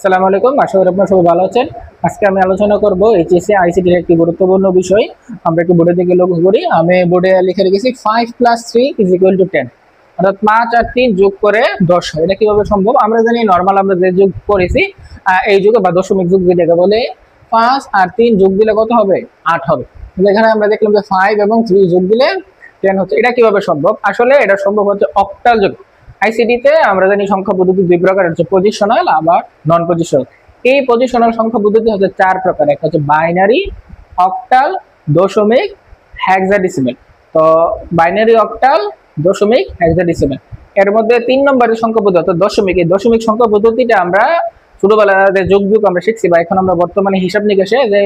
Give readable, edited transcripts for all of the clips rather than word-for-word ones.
আসসালামু আলাইকুম, আশা করি আপনারা সবাই ভালো আছেন। আজকে আমি আলোচনা করব এইচএসসি আইসিটির একটি গুরুত্বপূর্ণ বিষয়। আমরা একটু বোর্ডের দিকে লক্ষ্য করি। আমি বোর্ডে লিখে রেখেছি 5 + 3 = 10, অর্থাৎ 5 আর 3 যোগ করে 10 হয়। এটা কিভাবে সম্ভব? আমরা জানি নরমাল আমরা যে যোগ করেছি এই যুগে বা দশমিক যোগ যেটাকে বলে 5 আর 3 যোগ দিলে কত হবে? 8 হবে। এখানে আমরা দেখলাম যে 5 এবং 3 যোগ দিলে 10 হচ্ছে। এটা কিভাবে সম্ভব? আসলে এটা সম্ভব হচ্ছে অক্টাল যোগ। আইসিডি-তে আমরা জানি সংখ্যা পদ্ধতি দুই প্রকার, হচ্ছে পজিশনাল আবার নন পজিশনাল। এই পজিশনাল সংখ্যা পদ্ধতি হচ্ছে চার প্রকার। একটা হচ্ছে বাইনারি, অক্টাল, দশমিক, হেক্সাডেসিমাল। তো বাইনারি, অক্টাল, দশমিক, হেক্সাডেসিমাল। এর মধ্যে 3 নম্বরের সংখ্যা পদ্ধতি অর্থাৎ দশমিক। এই দশমিক সংখ্যা পদ্ধতিটা আমরা ছোটবেলাতে যোগ আমরা শিখছি, বা এখন আমরা বর্তমানে হিসাব নিকাশে যে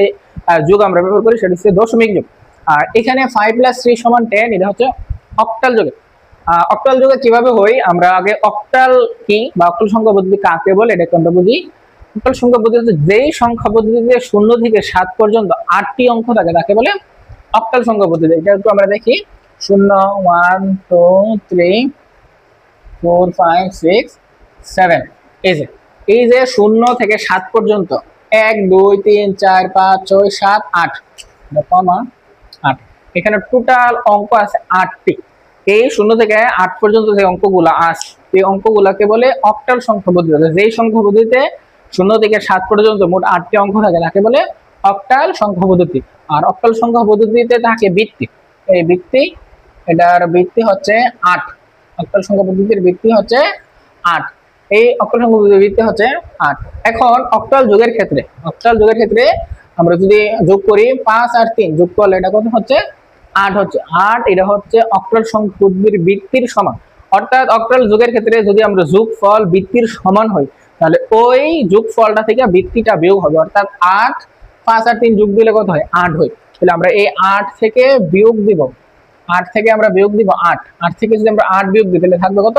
যোগ আমরা ব্যবহার করি সেটা হচ্ছে দশমিক যোগ। আর এখানে 5 + 3 = 10, এটা হচ্ছে অক্টাল যোগ। অক্টাল যুগে কিভাবে হয়? আমরা আগে অক্টাল কি বা অক্টাল সংখ্যা পদ্ধতি কাকে বলে এটা আমরা বুঝি। অক্টাল সংখ্যা পদ্ধতিতে যেই সংখ্যা পদ্ধতিতে 0 থেকে 7 পর্যন্ত 8টি অঙ্ক থাকে তাকে বলে অক্টাল সংখ্যা পদ্ধতি। এটা একটু আমরা দেখি। 0 1 2 3 4 5 6 7। এই যে 0 থেকে 7 পর্যন্ত 1 2 3 4 5 6 7 8, কমা 8। এখানে টোটাল অঙ্ক আছে 8টি। এই 0 থেকে 8 পর্যন্ত যে অঙ্কগুলো আছে এই অঙ্কগুলোকে বলে অক্টাল সংখ্যা পদ্ধতি। যেই সংখ্যা পদ্ধতিতে 0 থেকে 7 পর্যন্ত মোট 8টি অঙ্ক থাকে তাকে বলে অক্টাল সংখ্যা পদ্ধতি। আর অক্টাল সংখ্যা পদ্ধতিতে থাকে বৃত্তি। এই বৃত্তি, এটার বৃত্তি হচ্ছে 8। অক্টাল সংখ্যা পদ্ধতির বৃত্তি হচ্ছে 8। এই অক্টাল সংখ্যা পদ্ধতির বৃত্তি হচ্ছে 8। এখন অক্টাল যোগের ক্ষেত্রে আমরা যদি যোগ করি 5 আর 3 যোগ করলে এটা কত হচ্ছে? 8 হচ্ছে। 8 এটা হচ্ছে অক্টাল সংখ্যা পদ্ধতির বৃত্তির সমান। অর্থাৎ অক্টাল যোগের ক্ষেত্রে যদি আমরা যোগফল বৃত্তির সমান হয় তাহলে ওই যোগফলটা থেকে বৃত্তিটা বিয়োগ হবে। অর্থাৎ 8 5 আর 3 যোগ দিলে কত হয়? 8 হয়। তাহলে আমরা এই 8 থেকে বিয়োগ দিব। 8 থেকে আমরা বিয়োগ দিব 8। 8 থেকে যদি আমরা 8 বিয়োগ দিই তাহলে থাকবে কত?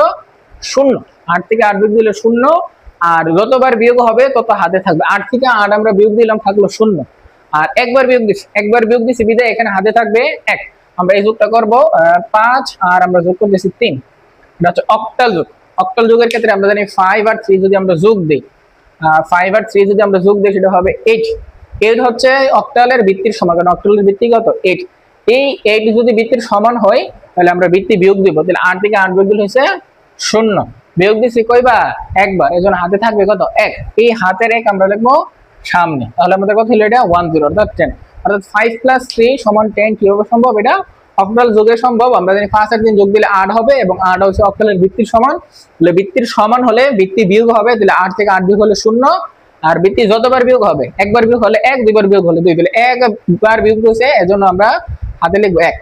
0। 8 থেকে 8 বিয়োগ দিলে 0। আর যতবার বিয়োগ হবে তত হাতে থাকবে। 8 থেকে 8 আমরা বিয়োগ দিলাম, থাকলো 0। আর একবার বিয়োগ দিছি বিদায় এখানে হাতে থাকবে 1। আমরা এই যোগটা করব 5 আর আমরা যোগ করতেছি 3। এটা হচ্ছে অক্টাল যোগ। অক্টাল যোগের ক্ষেত্রে আমরা জানি 5 আর 3 যদি আমরা যোগ দিই, 5 আর 3 যদি আমরা যোগ দিই সেটা হবে 8। 8 হচ্ছে অক্টালের বৃত্তির সমান, কারণ অক্টালের বৃত্তি কত? 8। এই 8 যদি বৃত্তির সমান হয় তাহলে আমরা বৃত্তি বিয়োগ দিব। তাহলে 8 থেকে 8 বিয়োগ দিলে হচ্ছে 0। বিয়োগ দিছি কয়বার? একবার। এজন্য হাতে থাকবে কত? 1। এই হাতের 1 আমরা লিখবো সামনে। তাহলে আমাদের কত হলো? এটা 10, অর্থাৎ 10। অর্থাৎ 5 + 3 = 10 কিভাবে সম্ভব? এটা অক্টাল যোগে সম্ভব। আমরা জানি 5 আর 3 যোগ দিলে 8 হবে এবং 8 হচ্ছে অক্টালের বৃত্তির সমান। তাহলে বৃত্তির সমান হলে বৃত্তি বিয়োগ হবে, তাহলে 8 থেকে 8 বিয়োগ হলে 0। আর বৃত্তি যতবার বিয়োগ হবে, একবার বিয়োগ হলে 1, দুইবার বিয়োগ হলে 2, তাহলে একবার বিয়োগ হয়েছে এজন্য আমরা হাতে লিখবো 1।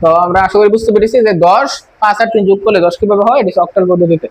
তো আমরা আশা করি বুঝতে পেরেছি যে 10 5 আর 3 যোগ করলে 10 কিভাবে হয়। এটা অক্টাল পদ্ধতিতে।